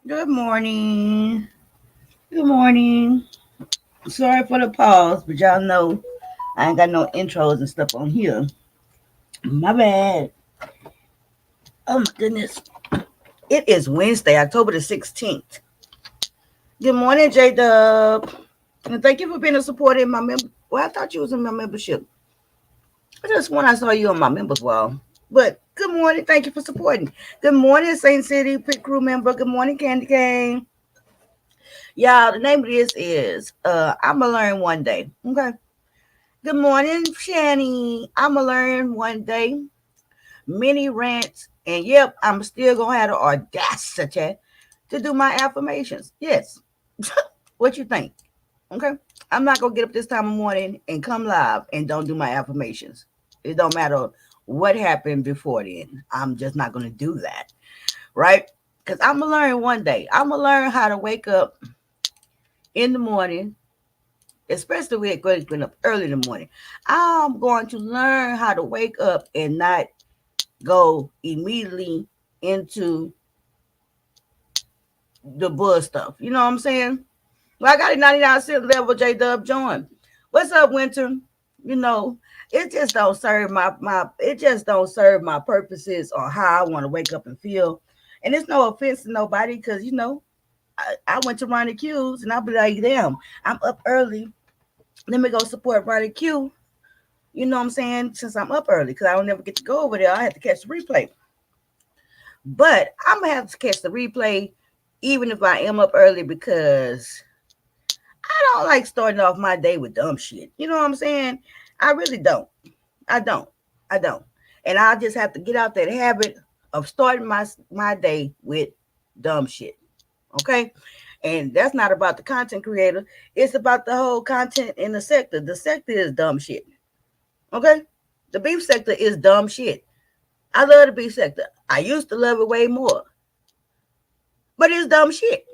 Good morning. Good morning. Sorry for the pause, but y'all know I ain't got no intros and stuff on here. My bad. Oh my goodness. It is Wednesday, October the 16th. Good morning, J Dub. And thank you for being a supporter in my member. Well, I thought you was in my membership. I just when I saw you on my members wall. But good morning. Thank you for supporting. Good morning, Saint City Pit Crew member. Good morning, Candy Cane. Y'all, the name of this is I'ma Learn One Day. Okay. Good morning, Shani. I'ma learn one day. Mini rants. And yep, I'm still gonna have the audacity to do my affirmations. Yes. What you think? Okay. I'm not gonna get up this time of morning and come live and don't do my affirmations. It don't matter what happened before then. I'm just not gonna do that. Right? Because I'm gonna learn one day. I'm gonna learn how to wake up in the morning, especially with waking up early in the morning. I'm going to learn how to wake up and not go immediately into the buzz stuff. You know what I'm saying? Well, I got a 99 cent level J Dub join. What's up, Winter? You know, it just don't serve my it just don't serve my purposes or how I want to wake up and feel. And it's no offense to nobody because I went to Ronnie Q's and I'll be like, damn, I'm up early. Let me go support Ronnie Q. You know what I'm saying? Since I'm up early, because I don't never get to go over there, I have to catch the replay. But I'm gonna have to catch the replay, even if I am up early, because I don't like starting off my day with dumb shit. You know what I'm saying? I really don't. I don't. I don't. And I just have to get out that habit of starting my day with dumb shit. Okay? And that's not about the content creator. It's about the whole content in the sector. The sector is dumb shit. Okay? The beef sector is dumb shit. I love the beef sector. I used to love it way more. But it's dumb shit.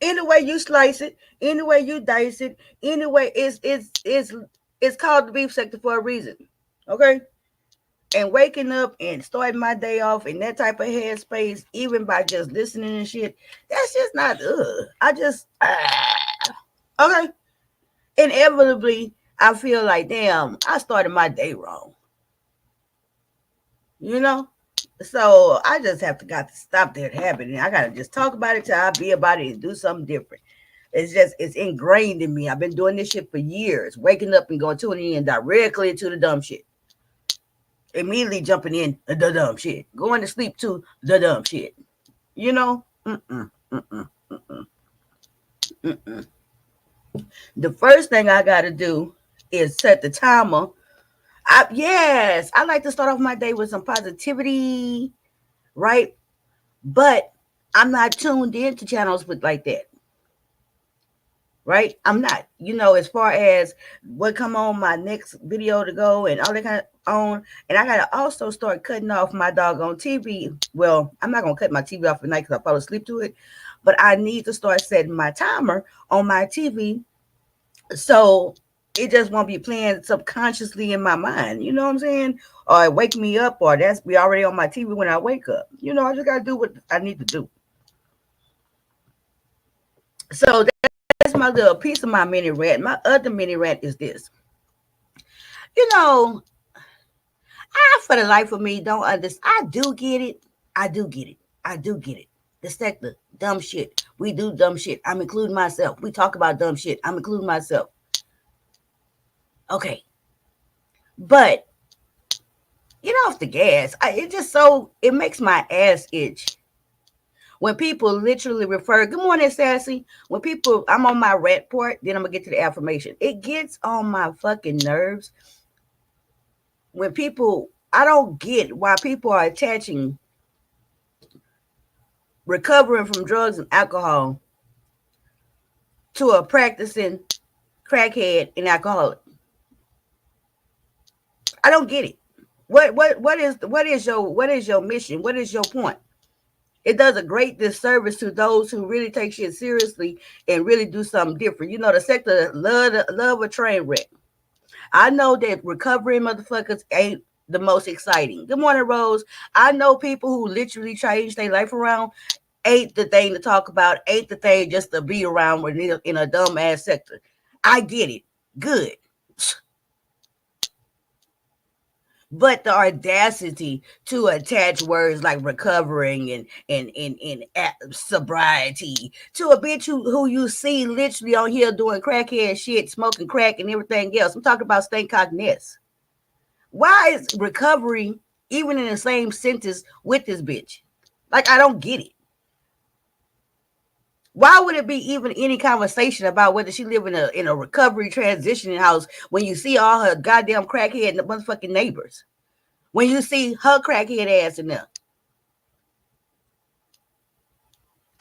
Any way you slice it, any way you dice it, anyway, it's called the beef sector for a reason. Okay? And waking up and starting my day off in that type of headspace, even by just listening and shit, that's just not I just okay. Inevitably, I feel like damn, I started my day wrong. You know? So I just have to got to stop that habit, and I gotta just talk about it till I be about it and do something different. It's ingrained in me. I've been doing this shit for years, waking up and going tuning in directly to the dumb shit, immediately jumping in the dumb shit, going to sleep to the dumb shit. You know, mm-mm. The first thing I gotta do is set the timer. Yes, I like to start off my day with some positivity, right? But I'm not tuned into channels with like that, right? I'm not. As far as what come on my next video to go and all that kind of on, and I gotta also start cutting off my doggone TV. Well, I'm not gonna cut my TV off at night because I fall asleep to it, but I need to start setting my timer on my TV so it just won't be playing subconsciously in my mind. You know what I'm saying? Or wake me up, or that's be already on my TV when I wake up. I just gotta do what I need to do. So that's my little piece of my mini rant. My other mini rant is this. You know, I for the life of me don't understand. I do get it. I do get it. I do get it. The sector, dumb shit. We do dumb shit. I'm including myself. We talk about dumb shit. I'm including myself. Okay. But get off the gas. It makes my ass itch when people literally refer, good morning, Sassy. When people, I'm on my rant part, then I'm going to get to the affirmation. It gets on my fucking nerves when people, I don't get why people are attaching recovering from drugs and alcohol to a practicing crackhead and alcoholic. I don't get it. What is your mission? What is your point? It does a great disservice to those who really take shit seriously and really do something different. The sector love a train wreck. I know that recovery motherfuckers ain't the most exciting. Good morning, Rose. I know people who literally change their life around. ain't the thing to talk about, ain't the thing just to be around in a dumb ass sector. I get it. Good. But the audacity to attach words like recovering and sobriety to a bitch who you see literally on here doing crackhead shit, smoking crack and everything else. I'm talking about stank cogness. Why is recovery even in the same sentence with this bitch? Like, I don't get it. Why would it be even any conversation about whether she live in a recovery transitioning house when you see all her goddamn crackhead and the motherfucking neighbors? When you see her crackhead ass in there?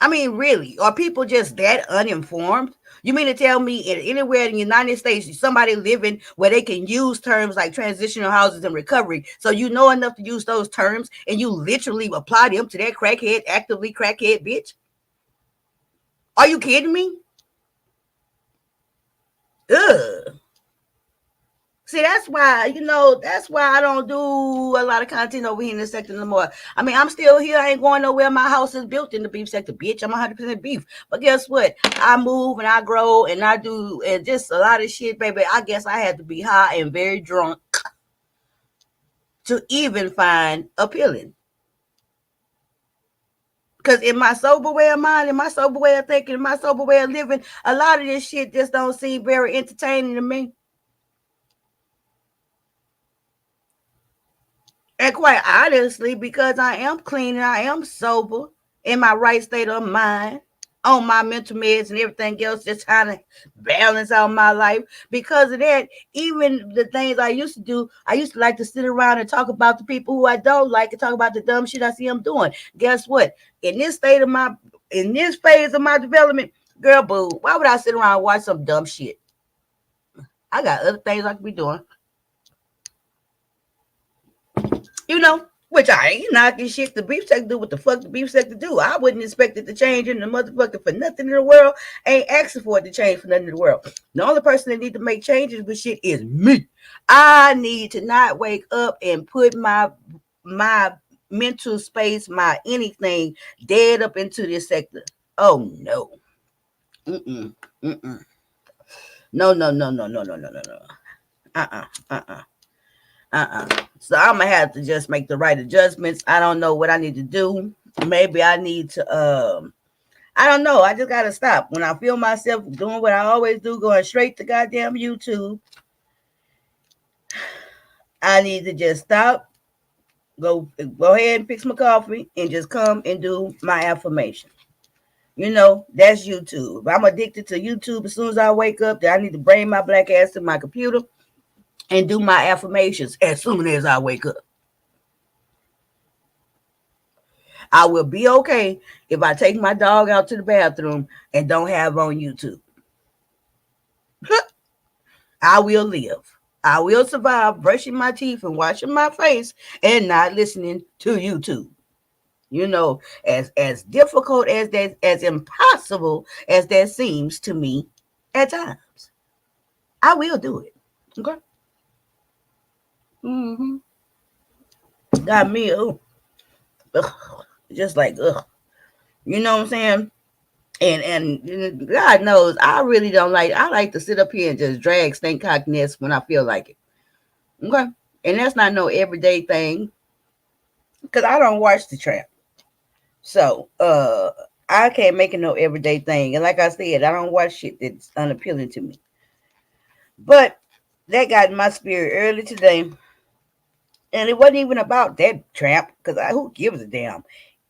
I mean, really, are people just that uninformed? You mean to tell me anywhere in the United States, somebody living where they can use terms like transitional houses and recovery, so you know enough to use those terms and you literally apply them to that crackhead, actively crackhead bitch? Are you kidding me? Ugh. See, that's why I don't do a lot of content over here in this sector no more. I mean, I'm still here. I ain't going nowhere. My house is built in the beef sector, bitch. I'm 100% beef. But guess what? I move and I grow and I do and just a lot of shit, baby. I guess I had to be high and very drunk to even find appealing. Because in my sober way of mind, in my sober way of thinking, in my sober way of living, a lot of this shit just don't seem very entertaining to me. And quite honestly, because I am clean and I am sober in my right state of mind, on my mental meds and everything else, just trying to balance out my life. Because of that, even the things I used to do, I used to like to sit around and talk about the people who I don't like and talk about the dumb shit I see them doing. Guess what? In this phase of my development, girl, boo, why would I sit around and watch some dumb shit? I got other things I could be doing. Which I ain't knocking shit. The beef sector do what the fuck the beef sector do. I wouldn't expect it to change in the motherfucker for nothing in the world. Ain't asking for it to change for nothing in the world. The only person that need to make changes with shit is me. I need to not wake up and put my mental space, my anything dead up into this sector. Oh no. Mm-mm. Mm-mm. No, no, no, no, no, no, no, no, no. Uh-uh. Uh-uh. So I'm gonna have to just make the right adjustments. I don't know what I need to do. Maybe I need to I don't know. I just gotta stop. When I feel myself doing what I always do, going straight to goddamn YouTube, I need to just stop, go ahead and fix my coffee and just come and do my affirmation. That's YouTube. If I'm addicted to YouTube, as soon as I wake up, then I need to bring my black ass to my computer and do my affirmations as soon as I wake up. I will be okay if I take my dog out to the bathroom and don't have on YouTube. I will live. I will survive brushing my teeth and washing my face and not listening to YouTube. As difficult as that, as impossible as that seems to me at times, I will do it. Okay. Mm-hmm. Got me. Ugh. Just like ugh. You know what I'm saying? And God knows I really don't like. I like to sit up here and just drag stink cockness when I feel like it. Okay, and that's not no everyday thing because I don't watch the trap, so I can't make it no everyday thing. And like I said, I don't watch shit that's unappealing to me. But that got in my spirit early today, and it wasn't even about that trap because who gives a damn.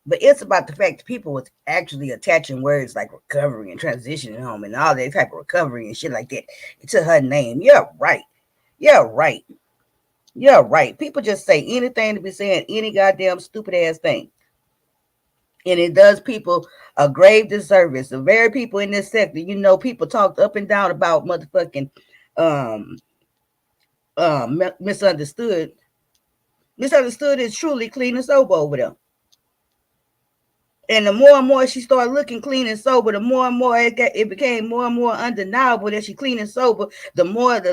But it's about the fact that people was actually attaching words like recovery and transitioning home and all that type of recovery and shit like that to her name. You're right. You're right. You're right. People just say anything to be saying any goddamn stupid ass thing. And it does people a grave disservice. The very people in this sector, people talked up and down about motherfucking um misunderstood. Misunderstood is truly clean and sober over there. And the more and more she started looking clean and sober, the more and more it became more and more undeniable that she clean and sober. The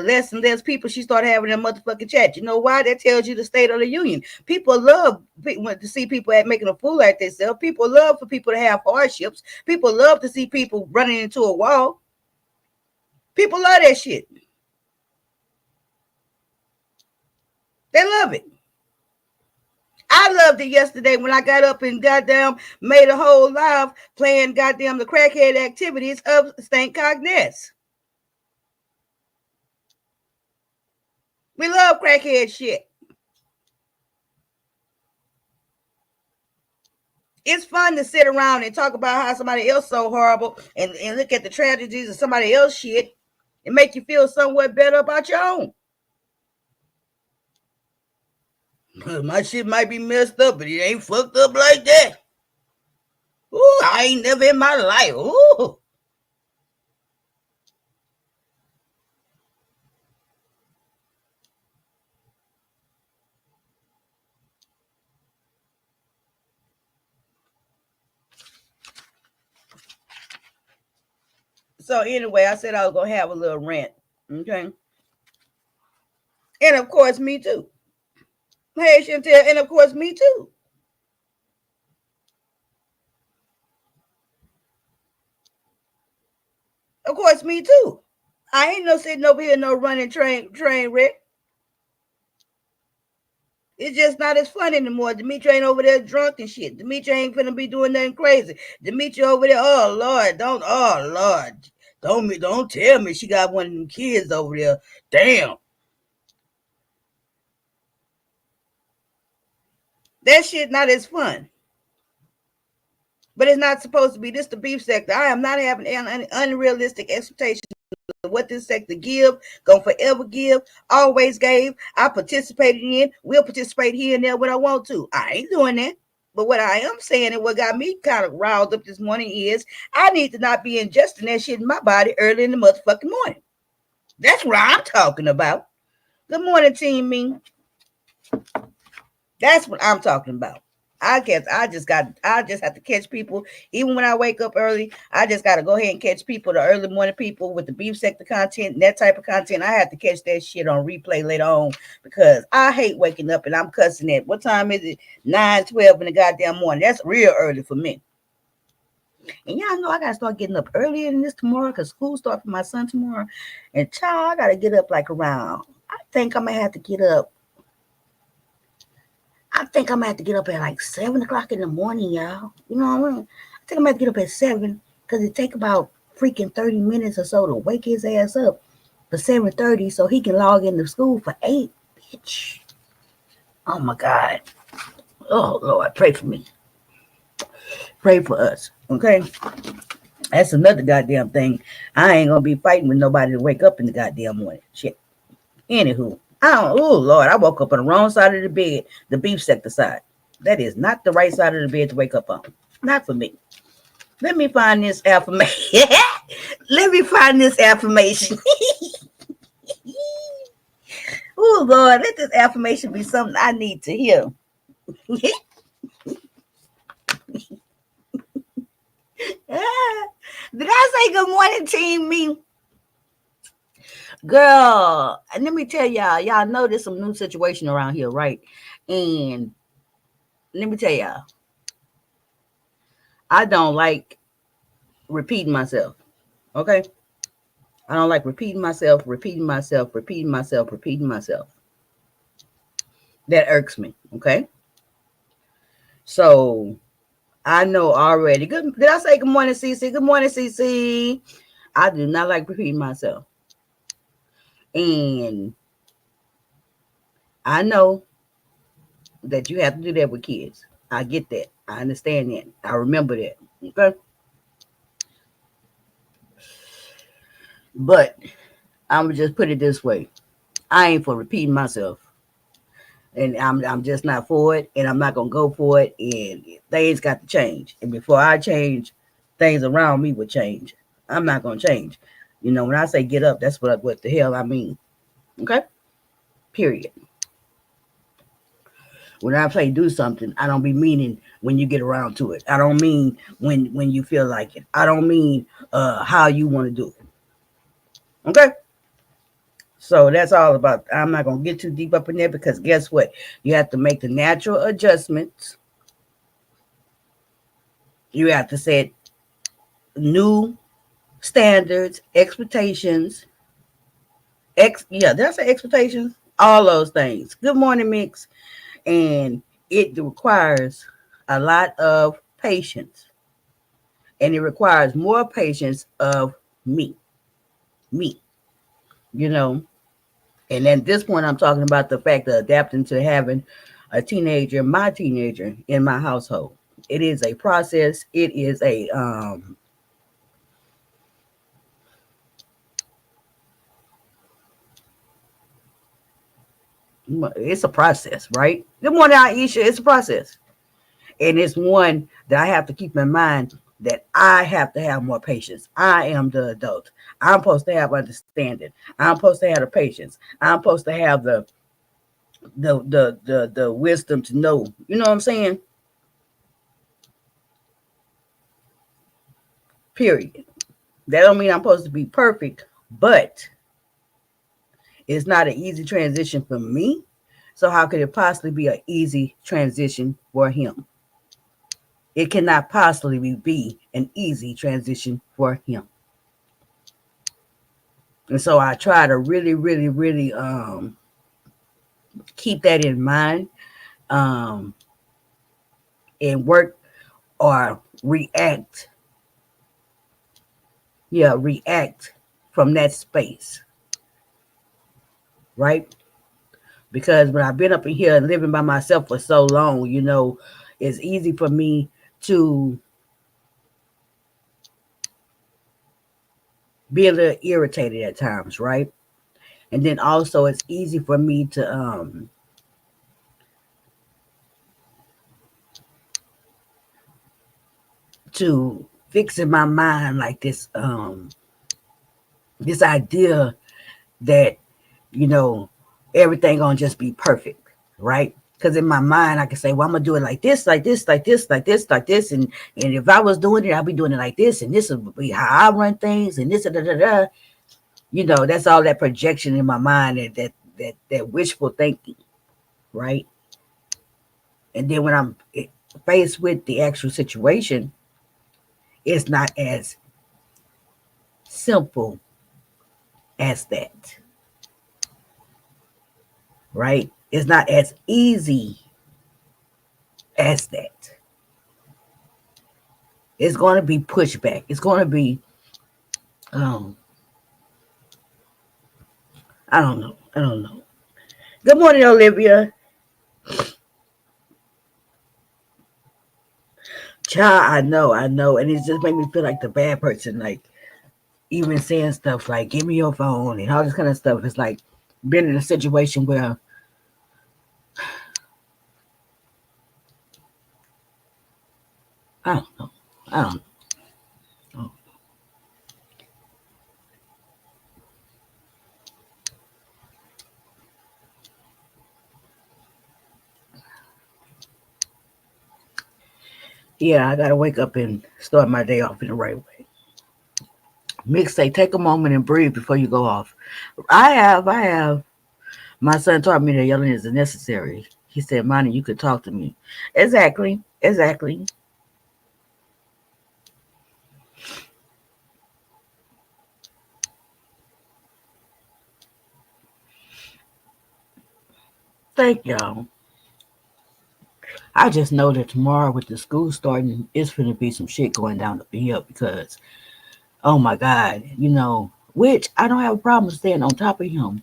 less and less people she started having in motherfucking chat. You know why? That tells you the state of the union. People love to see people making a fool like themselves. People love for people to have hardships. People love to see people running into a wall. People love that shit. They love it. I loved it yesterday when I got up and goddamn made a whole live playing goddamn the crackhead activities of St. Cognes. We love crackhead shit. It's fun to sit around and talk about how somebody else so horrible and look at the tragedies of somebody else shit and make you feel somewhat better about your own. My shit might be messed up, but it ain't fucked up like that. Ooh, I ain't never in my life. Ooh. So anyway, I said I was gonna have a little rant. Okay. And of course, me too. Hey, Chantel, and of course, me too. Of course, me too. I ain't no sitting over here no running train wreck. It's just not as fun anymore. Demetri ain't over there drunk and shit. Demetri ain't finna be doing nothing crazy. Demetri over there, oh Lord, don't tell me she got one of them kids over there. Damn. That shit not as fun. But it's not supposed to be. This the beef sector. I am not having any unrealistic expectations of what this sector give, gonna forever give, always gave. I participated in, will participate here and there when I want to. I ain't doing that. But what I am saying and what got me kind of riled up this morning is I need to not be ingesting that shit in my body early in the motherfucking morning. That's what I'm talking about. Good morning, Team Ming. That's what I'm talking about. I just have to catch people. Even when I wake up early, I just gotta go ahead and catch people, the early morning people with the beef sector content and that type of content. I have to catch that shit on replay later on because I hate waking up and I'm cussing at what time is it? 9:12 in the goddamn morning. That's real early for me. And y'all know I gotta start getting up earlier than this tomorrow because school starts for my son tomorrow. And child, I gotta get up like around. I think I'm gonna have to get up. I think I'm gonna have to get up at like 7 o'clock in the morning, y'all. You know what I mean? I think I'm gonna have to get up at 7 because it take about freaking 30 minutes or so to wake his ass up for 7:30 so he can log into school for 8. Bitch. Oh my God. Oh Lord, pray for me. Pray for us. Okay. That's another goddamn thing. I ain't gonna be fighting with nobody to wake up in the goddamn morning. Shit. Anywho. Oh Lord, I woke up on the wrong side of the bed, the beef sector side. That is not the right side of the bed to wake up on. Not for me. Let me find this affirmation. Let me find this affirmation. Oh Lord, let this affirmation be something I need to hear. Did I say good morning, Team Me? Girl, and let me tell y'all know there's some new situation around here, right? And let me tell y'all, I don't like repeating myself. Okay? I don't like repeating myself. That irks me. Okay? So I know already. Good. Did I say good morning, CC? Good morning, CC. I do not like repeating myself. And I know that you have to do that with kids. I get that. I understand that. I remember that. Okay? But I'm gonna just put it this way. I ain't for repeating myself. And I'm just not for it, and I'm not gonna go for it. And things got to change. And before I change, things around me would change. I'm not gonna change. You know, when I say get up, that's what the hell I mean. Okay? Period. When I say do something, I don't be meaning when you get around to it. I don't mean when you feel like it. I don't mean how you want to do it. Okay? So that's all about. I'm not gonna get too deep up in there because guess what? You have to make the natural adjustments. You have to set new standards, expectations. Yeah, that's an expectations. All those things. Good morning, mix, and it requires a lot of patience, and it requires more patience of me, me. You know, and at this point, I'm talking about the fact of adapting to having a teenager, my teenager, in my household. It is a process. It is it's a process, right? Good morning, Aisha. It's a process, and it's one that I have to keep in mind that I have to have more patience. I am the adult. I'm supposed to have understanding. I'm supposed to have the patience. I'm supposed to have the wisdom to know. You know what I'm saying? Period. That don't mean I'm supposed to be perfect, but it's not an easy transition for me. So how could it possibly be an easy transition for him? It cannot possibly be an easy transition for him. And so I try to really, really, really keep that in mind, um, and work or react. Yeah, react from that space, right? Because when I've been up in here and living by myself for so long, it's easy for me to be a little irritated at times, right? And then also it's easy for me to fix in my mind like this idea that you know everything gonna just be perfect, right? Because in my mind I can say, well, I'm gonna do it like this, like this, like this, like this, like this, and if I was doing it, I'll be doing it like this, and this would be how I run things, and this da, da, da, da. That's all that projection in my mind, and that wishful thinking, right? And then when I'm faced with the actual situation, it's not as simple as that, right? It's not as easy as that. It's going to be pushback. It's going to be, um, I don't know. I don't know. Good morning, Olivia. Child, I know. And it just made me feel like the bad person, like even saying stuff like, give me your phone and all this kind of stuff. It's like been in a situation where I don't know. I don't know. Yeah, I got to wake up and start my day off in the right way. Mick say, take a moment and breathe before you go off. I have. My son taught me that yelling is necessary. He said, Monty, you could talk to me. Exactly. Exactly. Thank y'all. I just know that tomorrow with the school starting, it's going to be some shit going down up here because, oh my God, which I don't have a problem staying on top of him,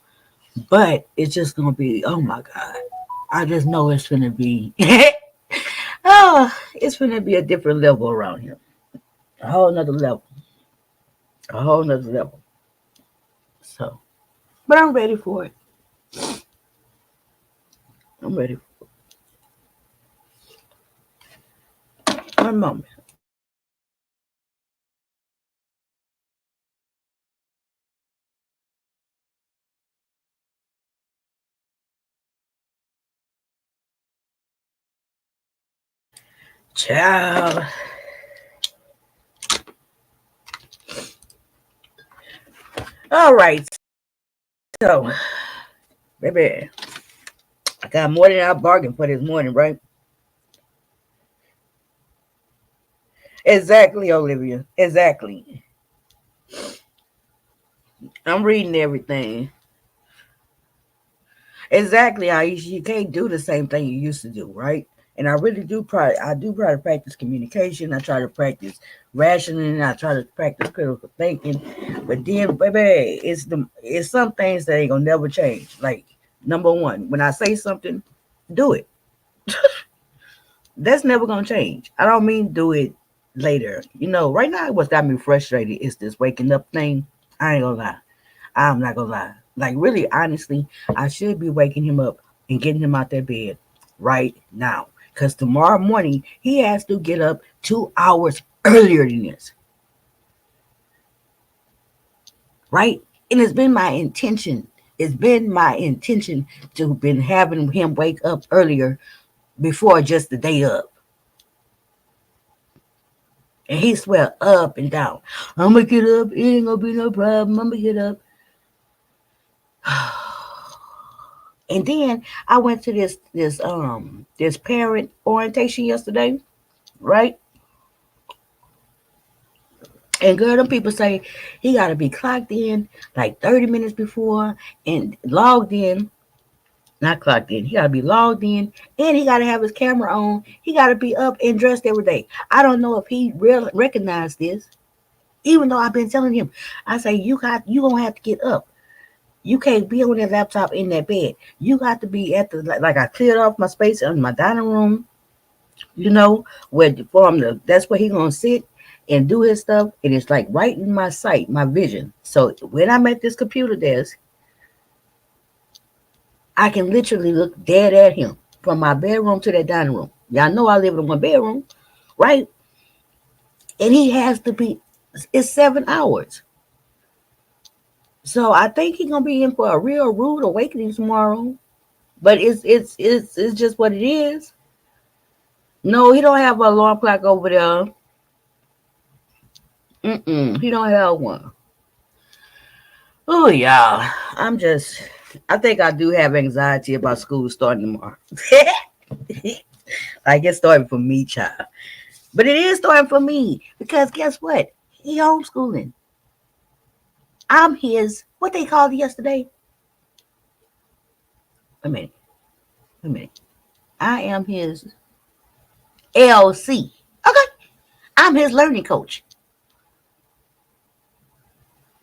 but it's just going to be, oh my God. I just know it's going to be, oh, it's going to be a different level around here. A whole nother level. A whole nother level. So, but I'm ready for it. I'm ready. One moment. Child. All right. So, baby, I got more than I bargained for this morning, right? Exactly, Olivia. Exactly. I'm reading everything. Exactly, Aisha. You can't do the same thing you used to do, right? And I really do try to practice communication. I try to practice rationing. I try to practice critical thinking. But then, baby, it's some things that ain't gonna never change. Like number one, when I say something, do it. That's never gonna change. I don't mean do it later. Right now what's got me frustrated is this waking up thing. I ain't gonna lie. I'm not gonna lie. Like really, honestly, I should be waking him up and getting him out that bed right now. Cause tomorrow morning he has to get up 2 hours earlier than this. Right? And it's been my intention. It's been my intention to been having him wake up earlier before just the day up. And he swear up and down. I'm gonna get up. It ain't gonna be no problem. I'm gonna get up. And then I went to this parent orientation yesterday, right? And girl, them people say he gotta be clocked in like 30 minutes before and logged in. Not clocked in. He gotta be logged in, and he gotta have his camera on. He gotta be up and dressed every day. I don't know if he really recognized this, even though I've been telling him. I say you gonna have to get up. You can't be on that laptop in that bed. You got to be at the like I cleared off my space in my dining room. Where for him to, that's where he gonna sit and do his stuff. And it's like right in my sight, my vision. So when I'm at this computer desk, I can literally look dead at him from my bedroom to that dining room. Y'all know I live in one bedroom, right? And he has to be. It's 7 hours. So I think he's gonna be in for a real rude awakening tomorrow. But it's just what it is. No, he don't have an alarm clock over there. He don't have one. Oh yeah, I think I do have anxiety about school starting tomorrow. Like it's starting for me, child. But it is starting for me because guess what? He homeschooling. I'm his. What they called it yesterday? Wait a minute. Wait a minute. I am his LC. Okay. I'm his learning coach.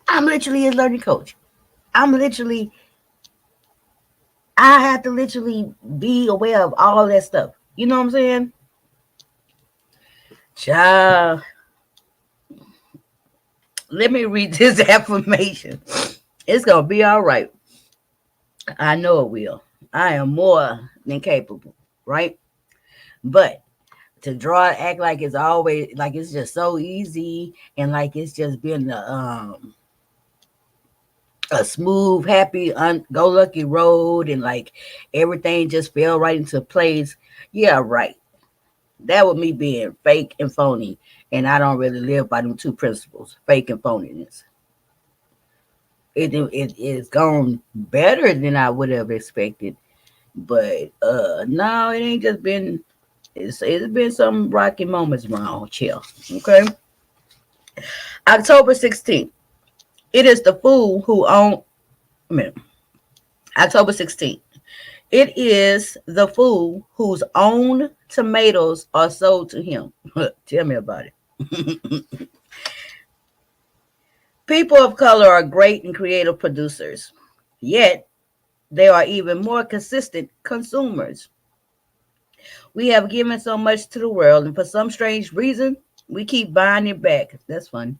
I'm literally his learning coach. I'm literally, I have to literally be aware of all that stuff. You know what I'm saying? Child, let me read this affirmation. It's going to be all right. I know it will. I am more than capable, right? But to draw act like it's always, like it's just so easy and like it's just been a smooth, happy, go lucky road and like everything just fell right into place. Yeah, right. That was me being fake and phony. And I don't really live by them two principles, fake and phoniness. It's gone better than I would have expected. But no, it ain't just been it's been some rocky moments around. Chill. Okay. October 16th. It is the fool who own I mean, October 16th. It is the fool whose own tomatoes are sold to him. Tell me about it. People of color are great and creative producers, yet they are even more consistent consumers. We have given so much to the world, and for some strange reason, we keep buying it back. That's funny.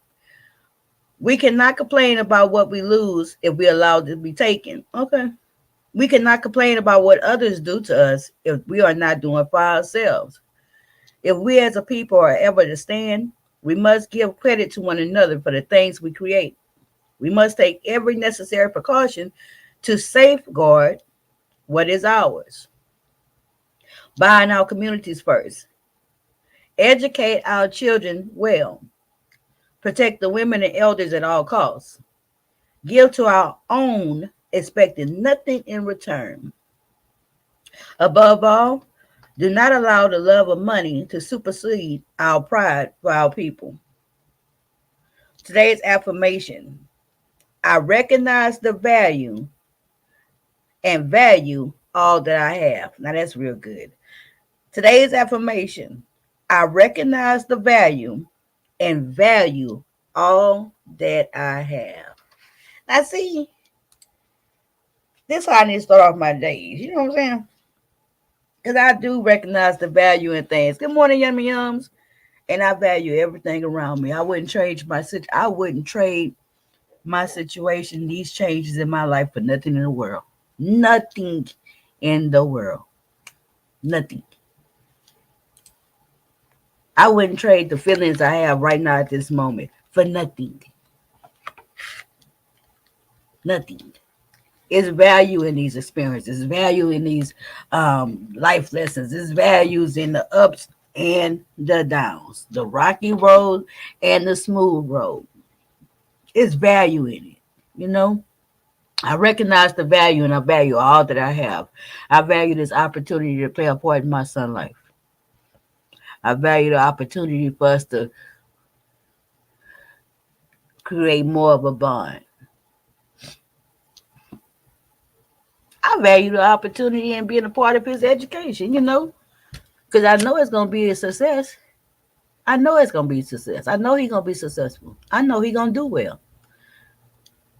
We cannot complain about what we lose if we allow it to be taken. Okay. We cannot complain about what others do to us if we are not doing for ourselves. If we as a people are ever to stand, we must give credit to one another for the things we create. We must take every necessary precaution to safeguard what is ours. Buying our communities first. educate our children well, protect the women and elders at all costs, give to our own, expecting nothing in return. Above all, do not allow the love of money to supersede our pride for our people. Today's affirmation: I recognize the value and value all that I have. Now that's real good. Today's affirmation: I recognize the value and value all that I have. Now, see, this is how I need to start off my days. You know what I'm saying? Because I do recognize the value in things. Good morning, yummy yums. And I value everything around me. I wouldn't trade my situation, these changes in my life for nothing in the world. Nothing in the world. Nothing. I wouldn't trade the feelings I have right now at this moment for nothing. Nothing. It's value in these experiences, value in these life lessons, it's values in the ups and the downs, the rocky road and the smooth road. It's value in it, you know. I recognize the value and I value all that I have. I value this opportunity to play a part in my son's life. I value the opportunity for us to create more of a bond. I value the opportunity and being a part of his education, you know, because I know it's going to be a success. I know it's going to be a success. I know he's going to be successful. I know he's going to do well.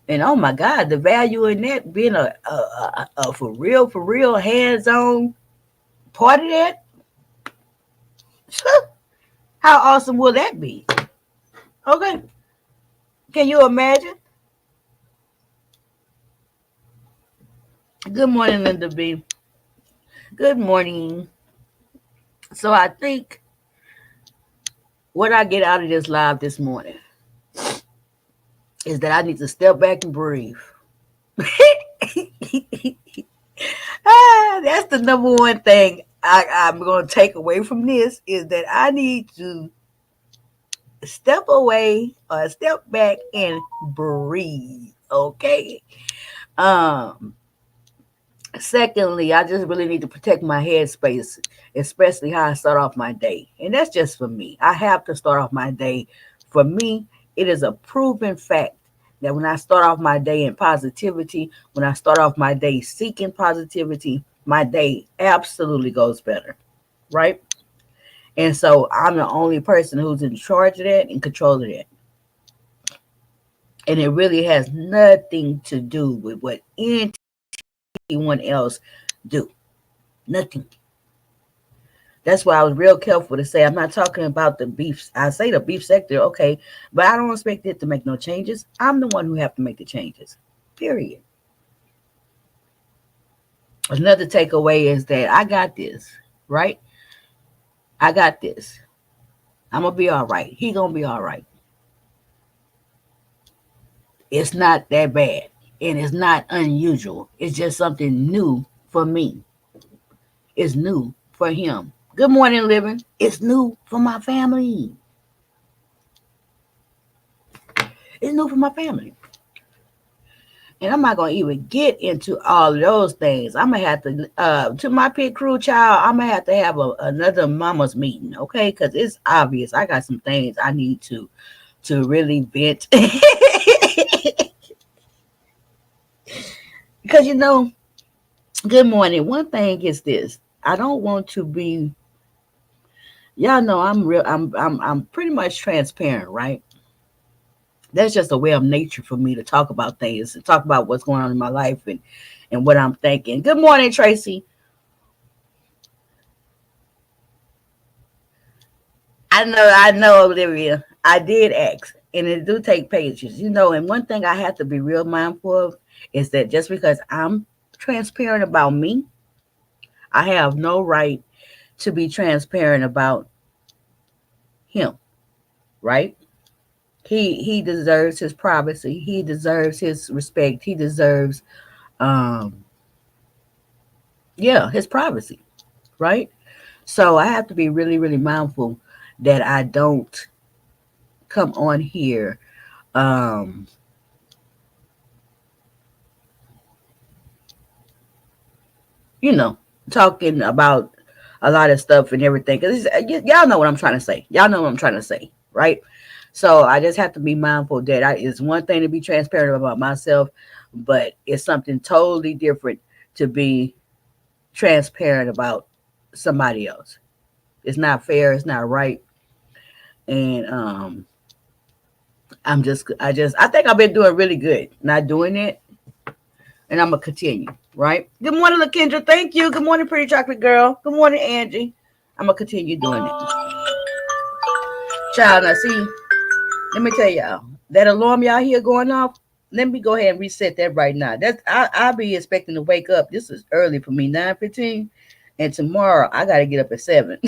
And oh my God, the value in that being a for real, hands on part of that, how awesome will that be? Okay. Can you imagine? Good morning, Linda B. Good morning. So I think what I get out of this live this morning is that I need to step back and breathe. That's the number one thing I'm going to take away from this is that I need to step away or step back and breathe. Okay. Um, Secondly, I just really need to protect my headspace, especially how I start off my day. And that's just for me. I have to start off my day. For me, it is a proven fact that when I start off my day in positivity, when I start off my day seeking positivity, my day absolutely goes better. Right? And so I'm the only person who's in charge of that and control of that. And it really has nothing to do with what anyone else do. Nothing. That's why I was real careful to say I'm not talking about the beef. I say the beef sector, okay, but I don't expect it to make no changes. I'm the one who have to make the changes. Period. Another takeaway is that I got this, right? I got this. I'm gonna be all right. He gonna be all right. It's not that bad, and it's not unusual. It's just something new for me. It's new for him. Good morning, living. It's new for my family. It's new for my family. And I'm not gonna even get into all of those things. I'm gonna have to my pit crew child. I'm gonna have to have another mama's meeting, okay? Because it's obvious I got some things I need to really vent. Because good morning. One thing is this: I don't want to be. Y'all know I'm real. I'm pretty much transparent, right? That's just a way of nature for me to talk about things and talk about what's going on in my life and what I'm thinking. Good morning, Tracy. I know, Olivia. I did ask, and it do take patience, And one thing I have to be real mindful of is that just because I'm transparent about me, I have no right to be transparent about him, right? He deserves his privacy. He deserves his respect. He deserves, um, yeah, his privacy, right? So I have to be really, really mindful that I don't come on here um you know, talking about a lot of stuff and everything. Because y'all know what I'm trying to say. Y'all know what I'm trying to say, right? So I just have to be mindful that it's one thing to be transparent about myself, but it's something totally different to be transparent about somebody else. It's not fair. It's not right. And I think I've been doing really good not doing it, and I'm gonna continue. Right. Good morning, LaKendra. Thank you. Good morning, pretty chocolate girl. Good morning, Angie. I'm gonna continue doing it. Child, now see, let me tell y'all that alarm y'all hear going off. Let me go ahead and reset that right now. I'll be expecting to wake up. This is early for me, 9:15, and tomorrow I gotta get up at 7.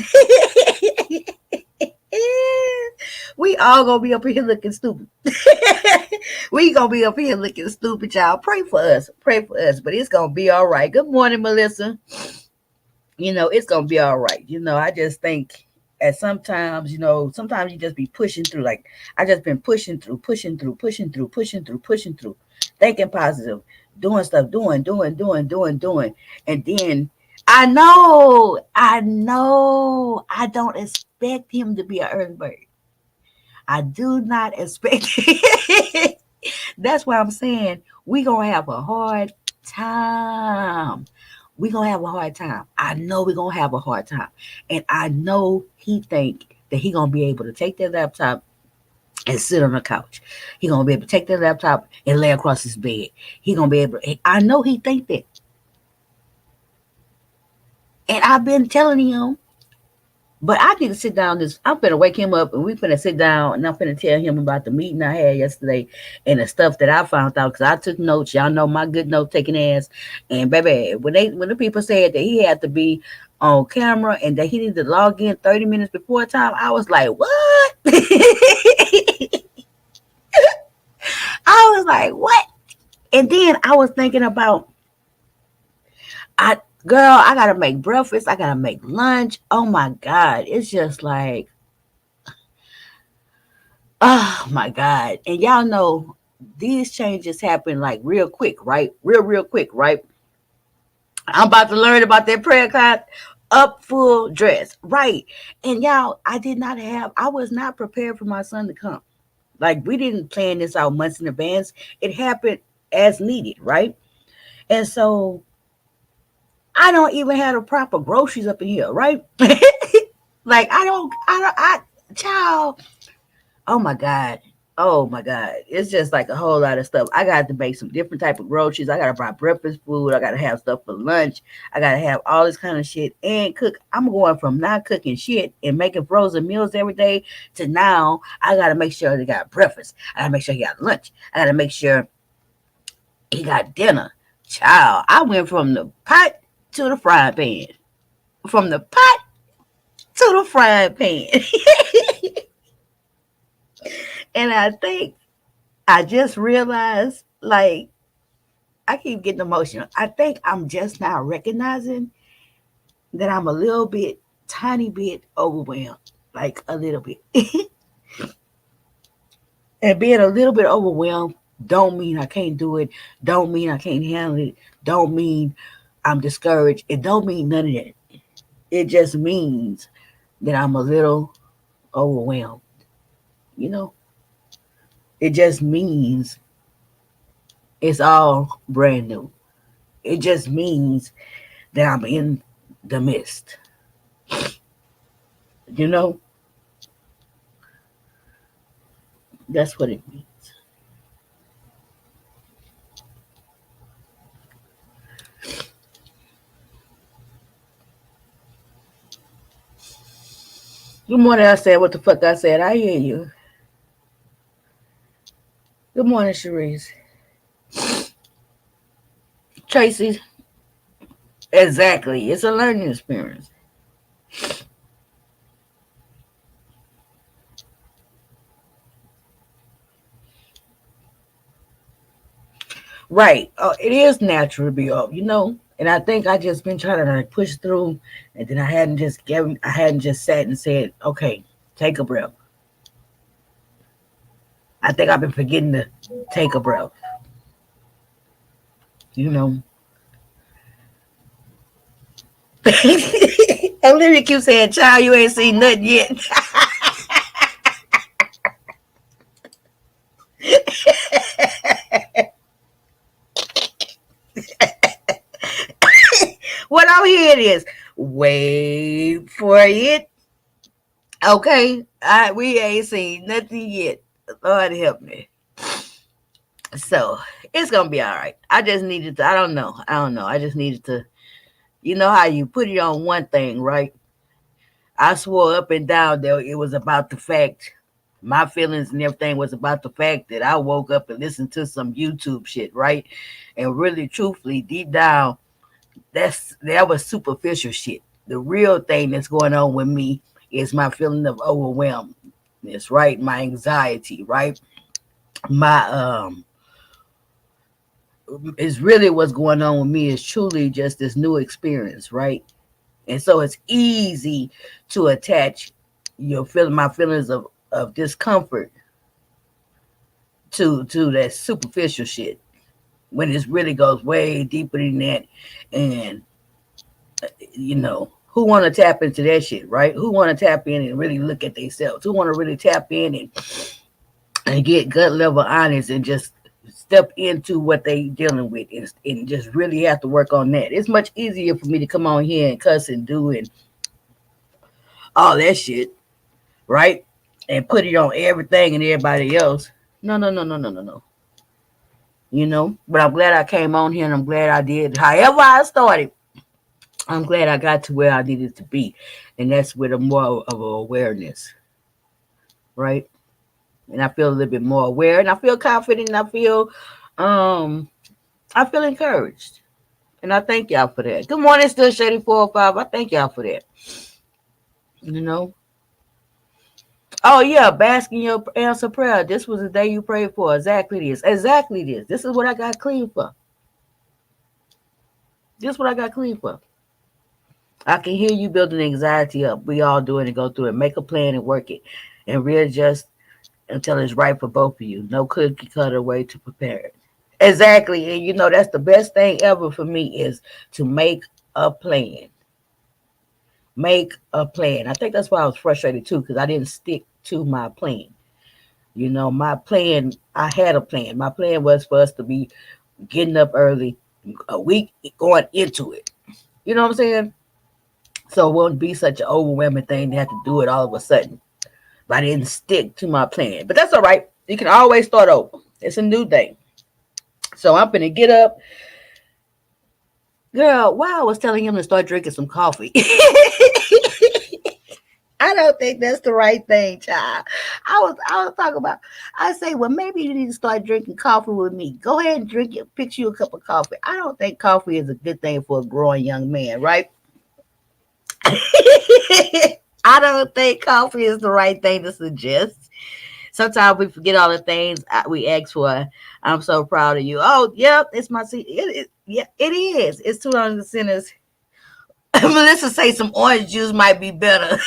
We all gonna be up here looking stupid. We gonna be up here looking stupid, y'all. Pray for us. Pray for us. But it's gonna be all right. Good morning, Melissa. It's gonna be all right. I just think at sometimes, sometimes you just be pushing through. Like I just been pushing through, pushing through, pushing through, pushing through, pushing through, thinking positive, doing stuff, doing. And then I know, I don't expect him to be an early bird. I do not expect it. That's why I'm saying we gonna have a hard time. We gonna have a hard time. I know we gonna have a hard time, and I know he think that he gonna be able to take that laptop and sit on the couch. He gonna be able to take that laptop and lay across his bed. He gonna be able. I know he think that, and I've been telling him. But I need to sit down. I'm finna wake him up, and we finna sit down, and I'm finna tell him about the meeting I had yesterday and the stuff that I found out because I took notes. Y'all know my good note taking ass. And baby, when the people said that he had to be on camera and that he needed to log in 30 minutes before time, I was like, what? I was like, what? And then I was thinking about I girl, I gotta make breakfast, I gotta make lunch. Oh my God. It's just like, oh my God. And y'all know these changes happen like real quick, right? Real quick, right? I'm about to learn about that prayer cloth up full dress. Right. And y'all, I was not prepared for my son to come. Like we didn't plan this out months in advance. It happened as needed, right? And so I don't even have the proper groceries up in here, right? Like child. Oh my God. Oh my God. It's just like a whole lot of stuff. I got to make some different type of groceries. I got to buy breakfast food. I got to have stuff for lunch. I got to have all this kind of shit and cook. I'm going from not cooking shit and making frozen meals every day to now I got to make sure they got breakfast. I got to make sure he got lunch. I got to make sure he got dinner. Child, I went from the pot to the frying pan. From the pot to the frying pan. And I think I just realized, like, I keep getting emotional. I think I'm just now recognizing that I'm a little bit, tiny bit overwhelmed, like a little bit. And being a little bit overwhelmed don't mean I can't do it. Don't mean I can't handle it. Don't mean I'm discouraged. It don't mean none of that. It just means that I'm a little overwhelmed. You know, it just means it's all brand new. It just means that I'm in the mist. You know, that's what it means. Good morning. I said what the fuck I said. I hear you. Good morning, Cherise. Tracy. Exactly. It's a learning experience. Right. It is natural to be off, And I think I just been trying to like push through, and then I hadn't just sat and said, okay. Take a breath. I think I've been forgetting to take a breath. You know. Olivia keeps saying, child, you ain't seen nothing yet. What I'm hearing is, wait for it. Okay, we ain't seen nothing yet. Lord help me. So it's gonna be all right. I just needed to. I don't know. I just needed to. You know how you put it on one thing, right? I swore up and down that it was about the fact. My feelings and everything was about the fact that I woke up and listened to some YouTube shit, right? And really, truthfully, deep down, that was superficial shit. The real thing that's going on with me is my feeling of overwhelmness, right? My anxiety, right? My Is really what's going on with me is truly just this new experience, right? And so it's easy to attach my feelings of discomfort to that superficial shit when it really goes way deeper than that. And who want to tap into that shit, right? Who want to tap in and really look at themselves? Who want to really tap in and get gut level honest and just step into what they dealing with and just really have to work on that. It's much easier for me to come on here and cuss and do and all that shit, right? And put it on everything and everybody else. No, no, no, no, no, no, no. But I'm glad I came on here and I'm glad I did. However I started, I'm glad I got to where I needed to be. And that's with a more of a awareness, right? And I feel a little bit more aware and I feel confident and I feel encouraged. And I thank y'all for that. Good morning, still Shady 405. I thank y'all for that. You know. Oh yeah, bask in your answer prayer. This was the day you prayed for. Exactly this. Exactly this. This is what I got clean for. This is what I got clean for. I can hear you building anxiety up. We all do it and go through it. Make a plan and work it. And readjust until it's right for both of you. No cookie cutter way to prepare it. Exactly. And that's the best thing ever for me is to make a plan. Make a plan. I think that's why I was frustrated too, because I didn't stick to my plan. My plan, I had a plan. My plan was for us to be getting up early, a week going into it. You know what I'm saying? So it won't be such an overwhelming thing to have to do it all of a sudden. But I didn't stick to my plan. But that's all right. You can always start over. It's a new day. So I'm going to get up. Girl, why I was telling him to start drinking some coffee. I don't think that's the right thing, child. I was talking about. I say, well, maybe you need to start drinking coffee with me. Go ahead and drink it. Pick you a cup of coffee. I don't think coffee is a good thing for a growing young man, right? I don't think coffee is the right thing to suggest. Sometimes we forget all the things we ask for. I'm so proud of you. Oh, yep, it's my seat. Yeah, it is. It's 200 centers. Melissa say some orange juice might be better.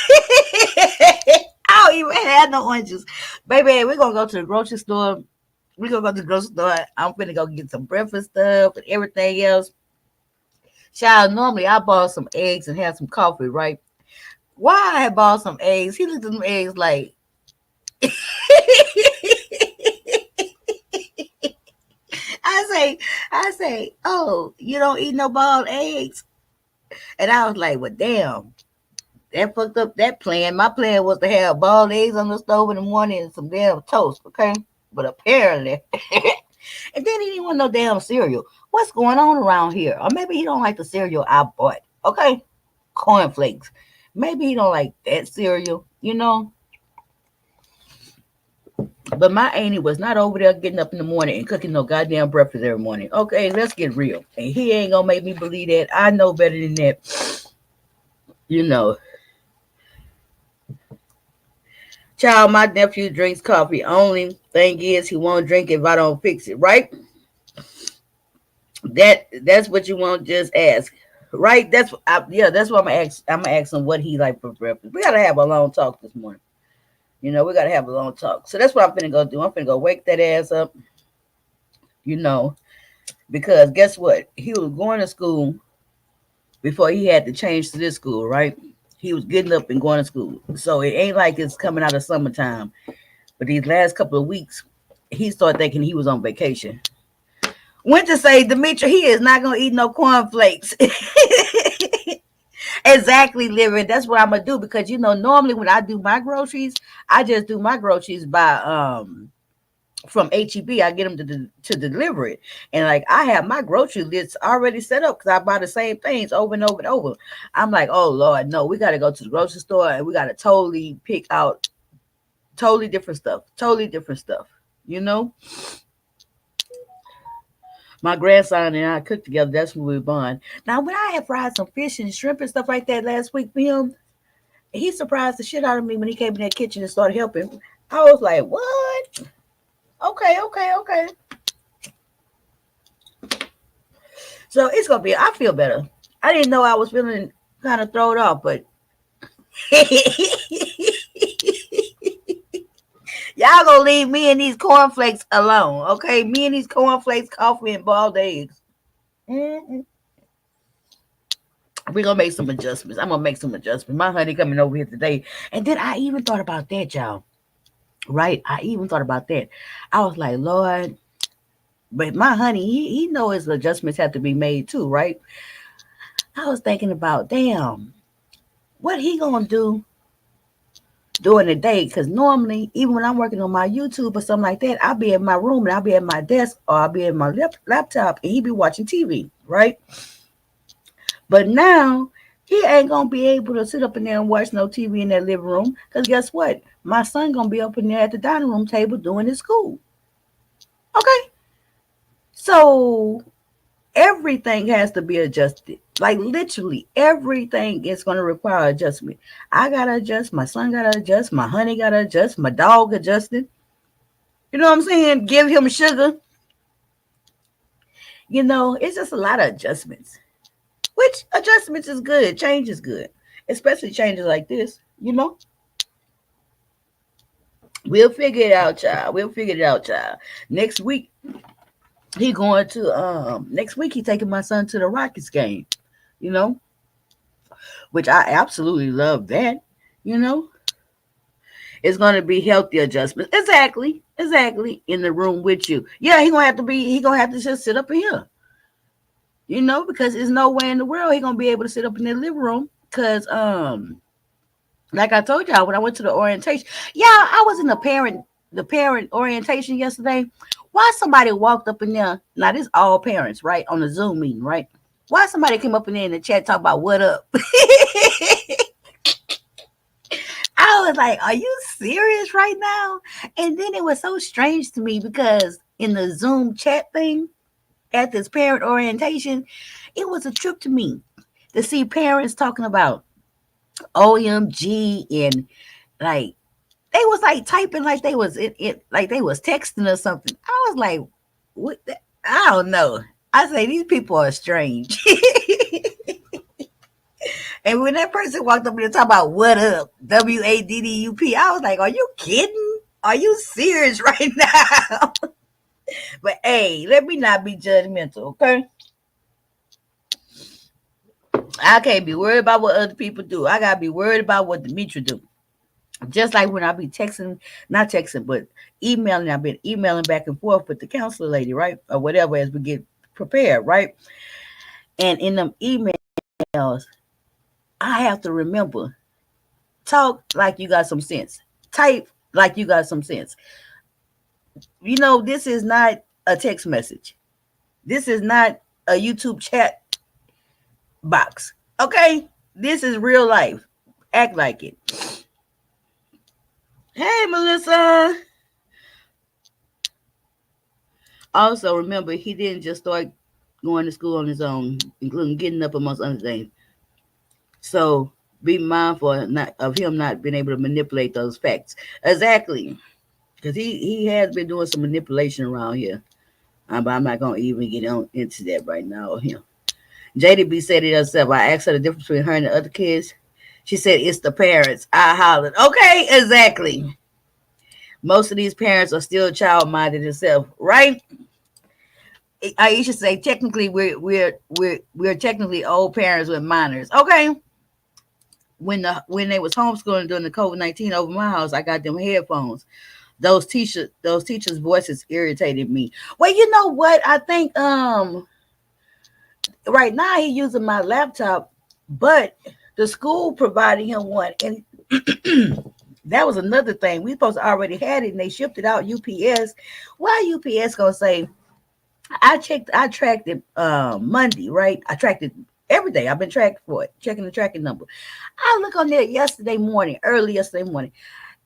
I don't even have no orange juice. Baby, we're going to go to the grocery store. We're going to go to the grocery store. I'm finna go get some breakfast stuff and everything else. Child, normally I bought some eggs and had some coffee, right? Why I had bought some eggs? He looked at them eggs like, I say, oh, you don't eat no boiled eggs? And I was like, well, damn, that fucked up that plan. My plan was to have boiled eggs on the stove in the morning and some damn toast, okay? But apparently, and then he didn't want no damn cereal. What's going on around here? Or maybe he don't like the cereal I bought, okay? Cornflakes. Maybe he don't like that cereal. But my auntie was not over there getting up in the morning and cooking no goddamn breakfast every morning. Okay, let's get real. And he ain't gonna make me believe that. I know better than that. Child, my nephew drinks coffee. Only thing is he won't drink if I don't fix it, right? That's what you want. Just ask, right? That's what I'm gonna ask. I'm gonna ask him what he like for breakfast. We gotta have a long talk this morning. We gotta have a long talk. So that's what I'm finna go do. I'm finna go wake that ass up, you know, because guess what? He was going to school before he had to change to this school, right? He was getting up and going to school. So it ain't like it's coming out of summertime. But these last couple of weeks, he started thinking he was on vacation. Went to say, Demetri, he is not gonna eat no cornflakes. Exactly, living. That's what I'm gonna do because normally when I do my groceries, I just do my groceries by from HEB. I get them to deliver it, and like I have my grocery list already set up because I buy the same things over and over and over. I'm like, oh Lord, no, we got to go to the grocery store and we got to totally pick out totally different stuff, totally different stuff. You know, my grandson and I cooked together. That's when we were born. Now, when I had fried some fish and shrimp and stuff like that last week for him, he surprised the shit out of me when he came in that kitchen and started helping. I was like, what? Okay, okay, okay. So it's gonna be. I feel better. I didn't know I was feeling kind of thrown off, but y'all gonna leave me and these cornflakes alone, okay? Me and these cornflakes, coffee, and boiled eggs. Mm-hmm. We're gonna make some adjustments. I'm gonna make some adjustments. My honey coming over here today, and then I even thought about that, y'all. Right? I even thought about that. I was like, Lord, but my honey, he knows his adjustments have to be made too, right? I was thinking about, damn, what he gonna do during the day? Because normally, even when I'm working on my YouTube or something like that, I'll be in my room and I'll be at my desk or I'll be in my laptop and he be watching TV, right? But now he ain't gonna be able to sit up in there and watch no TV in that living room. Because guess what? My son gonna be up in there at the dining room table doing his school. Okay. So everything has to be adjusted. Like literally everything is gonna require adjustment. I gotta adjust, my son gotta adjust, my honey gotta adjust, my dog adjusted. You know what I'm saying? Give him sugar. It's just a lot of adjustments. Which adjustments is good. Change is good. Especially changes like this. We'll figure it out, child. We'll figure it out, child. Next week, next week he taking my son to the Rockets game, you know, which I absolutely love that, you know. It's gonna be healthy adjustments. Exactly. Exactly. In the room with you. Yeah, he gonna have to just sit up in here. Because there's no way in the world he gonna be able to sit up in the living room. Cause like I told y'all when I went to the orientation, yeah, I was in the parent orientation yesterday. Why somebody walked up in there? Now this all parents, right? On the Zoom meeting, right? Why somebody came up in there in the chat talk about what up? I was like, are you serious right now? And then it was so strange to me because in the Zoom chat thing at this parent orientation, it was a trip to me to see parents talking about OMG and like they was like typing like they was it like they was texting or something. I was like, what I don't know. I say these people are strange. And when that person walked up and talk about what up, WADDUP, I was like, are you kidding? Are you serious right now? But hey, let me not be judgmental, okay? I can't be worried about what other people do. I gotta be worried about what Demetri do. Just like when I be texting, not texting, but emailing. I've been emailing back and forth with the counselor lady, right, or whatever, as we get prepared, right. And in them emails, I have to remember talk like you got some sense. Type like you got some sense. This is not a text message. This is not a YouTube chat box. Okay? This is real life. Act like it. Hey, Melissa. Also, remember, he didn't just start going to school on his own, including getting up amongst other things. So be mindful of him not being able to manipulate those facts. Exactly. Because he has been doing some manipulation around here. But I'm not going to even get into that right now. JDB said it herself. I asked her the difference between her and the other kids. She said, it's the parents. I hollered. Okay, exactly. Most of these parents are still child minded themselves, right? I used to say technically we're technically old parents with minors. Okay. When they was homeschooling during the COVID-19 over my house, I got them headphones. Those teachers' voices irritated me. Well, you know what? I think right now he using my laptop, but the school provided him one, and that was another thing. We supposed to already had it, and they shipped it out UPS. Why UPS gonna say? I tracked it Monday, right? I tracked it every day. I've been tracked for it, checking the tracking number. I look on there yesterday morning, early yesterday morning,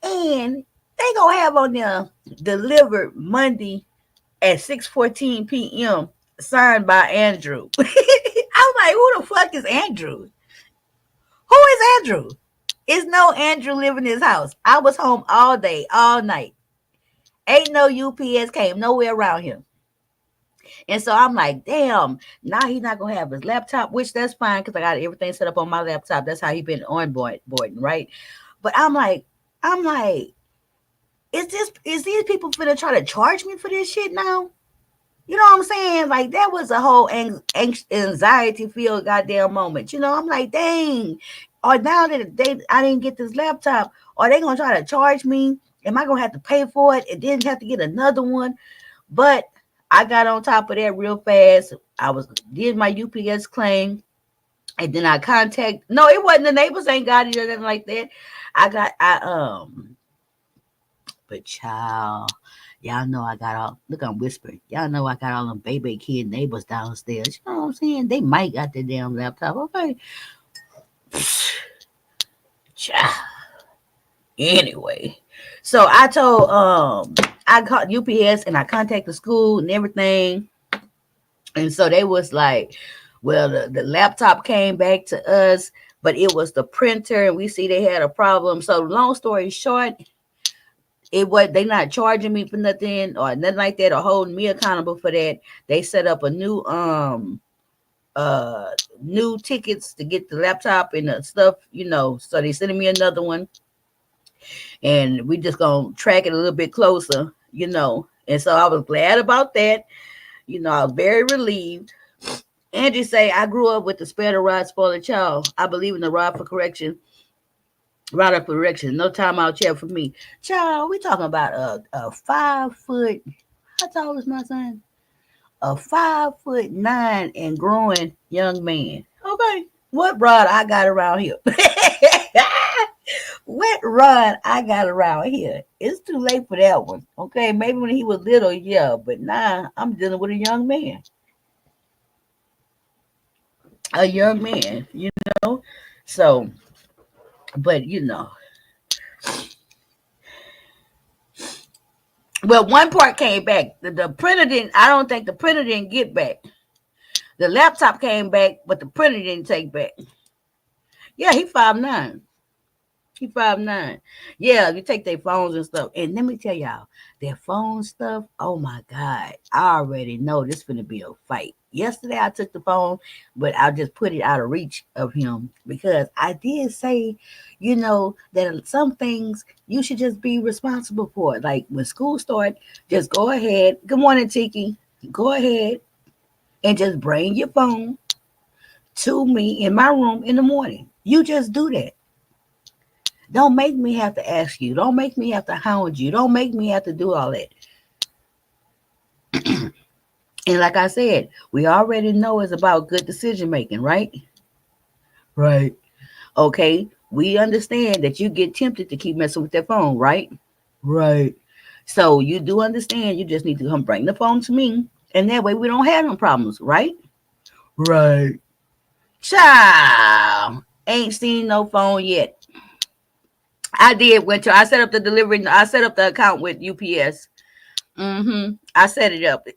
and they gonna have on there delivered Monday at 6:14 p.m. signed by Andrew. I'm like, who the fuck is Andrew? Who is Andrew? It's no Andrew living in his house. I was home all day, all night. Ain't no UPS came nowhere around here. And so I'm like, damn, now he's not gonna have his laptop, which that's fine because I got everything set up on my laptop. That's how he been onboarding, right? But I'm like, is these people finna try to charge me for this shit now? You know what I'm saying? Like that was a whole anxiety filled goddamn moment. I'm like, dang. Or now that I didn't get this laptop, are they gonna try to charge me? Am I gonna have to pay for it and then have to get another one? But I got on top of that real fast. Did my UPS claim, and then I contact. No, it wasn't the neighbors ain't got it or nothing like that. But child, y'all know I got all. Look, I'm whispering. Y'all know I got all them baby kid neighbors downstairs. You know what I'm saying? They might got their damn laptop. Okay, child. Anyway, so I called UPS and I contacted the school and everything. And so they was like, well, the laptop came back to us, but it was the printer, and we see they had a problem. So long story short, they not charging me for nothing or nothing like that or holding me accountable for that. They set up a new tickets to get the laptop and the stuff. So they sending me another one, and we just gonna track it a little bit closer. And so I was glad about that. I was very relieved. Angie say, I grew up with the spare the rod, spoil the child. I believe in the rod for correction. Rod up for correction. No time out chair for me. Child, we talking about a 5 foot. How tall is my son? A 5'9" and growing young man. Okay. What rod I got around here? What rod I got around here? It's too late for that one. Okay. Maybe when he was little, yeah. But now I'm dealing with a young man. A young man. So, but well, one part came back. The printer didn't. I don't think the printer didn't get back. The laptop came back, but the printer didn't take back. Yeah, he 5'9". He 5'9". Yeah, you take their phones and stuff. And let me tell y'all, their phone stuff. Oh my God, I already know this finna be a fight. Yesterday I took the phone, but I just put it out of reach of him because I did say, that some things you should just be responsible for. Like when school starts, just go ahead. Good morning, Tiki. Go ahead and just bring your phone to me in my room in the morning. You just do that. Don't make me have to ask you. Don't make me have to hound you. Don't make me have to do all that. And like I said, we already know it's about good decision making, right? Right. Okay. We understand that you get tempted to keep messing with that phone, right? Right. So you do understand you just need to come bring the phone to me. And that way we don't have no problems, right? Right. Child. Ain't seen no phone yet. I did I set up the delivery. I set up the account with UPS. I set it up.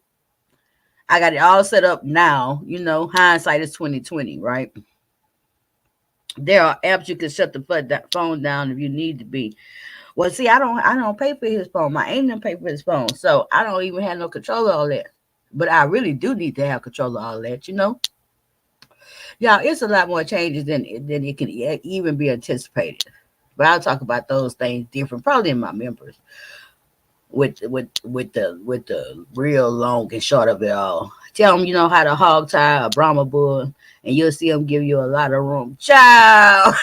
I got it all set up now. Hindsight is 2020, right? There are apps you can shut the phone down if you need to be. Well, see, I don't pay for his phone. My ain't pay for his phone, so I don't even have no control of all that. But I really do need to have control of all that. Y'all, it's a lot more changes than it can even be anticipated. But I'll talk about those things different, probably in my members. with the real long and short of it all. Tell them you know how to hog tie a Brahma bull, and you'll see them give you a lot of room. Child,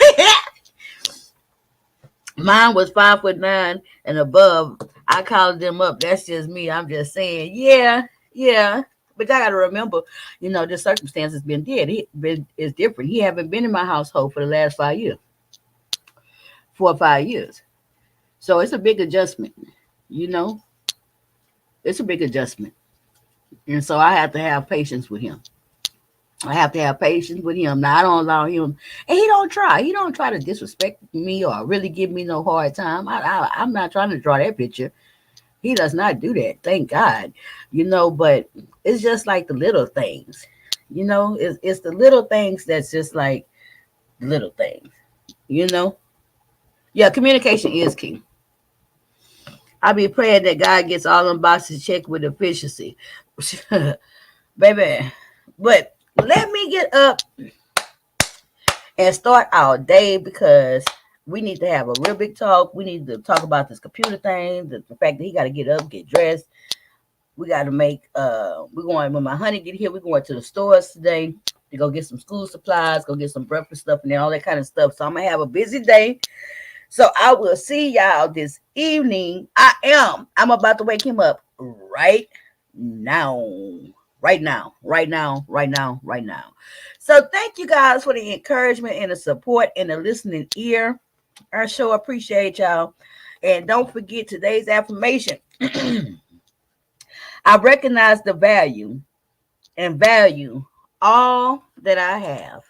mine was 5'9" and above. I called them up. That's just me. I'm just saying, yeah, yeah. But I gotta remember, the circumstances been dead. He been is different. He haven't been in my household for the last 5 years, 4 or 5 years. So it's a big adjustment. You know, it's a big adjustment. And so I have to have patience with him. I have to have patience with him. Now I don't allow him, and he don't try. He don't try to disrespect me or really give me no hard time. I'm not trying to draw that picture. He does not do that. Thank God. But it's just like the little things. It's the little things that's just like little things. You know. Yeah, communication is key. I be praying that God gets all them boxes checked with efficiency, baby. But let me get up and start our day because we need to have a real big talk. We need to talk about this computer thing, the fact that he got to get up, get dressed. We got to make, we're going, when my honey get here, we're going to the stores today to go get some school supplies, go get some breakfast stuff and all that kind of stuff. So I'm going to have a busy day. So I will see y'all this evening. I'm about to wake him up right now. Right now, right now, right now, right now. So thank you guys for the encouragement and the support and the listening ear. I sure appreciate y'all. And don't forget today's affirmation. I recognize the value and value all that I have.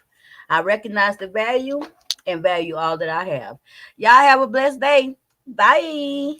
I recognize the value and value all that I have. Y'all have a blessed day. Bye.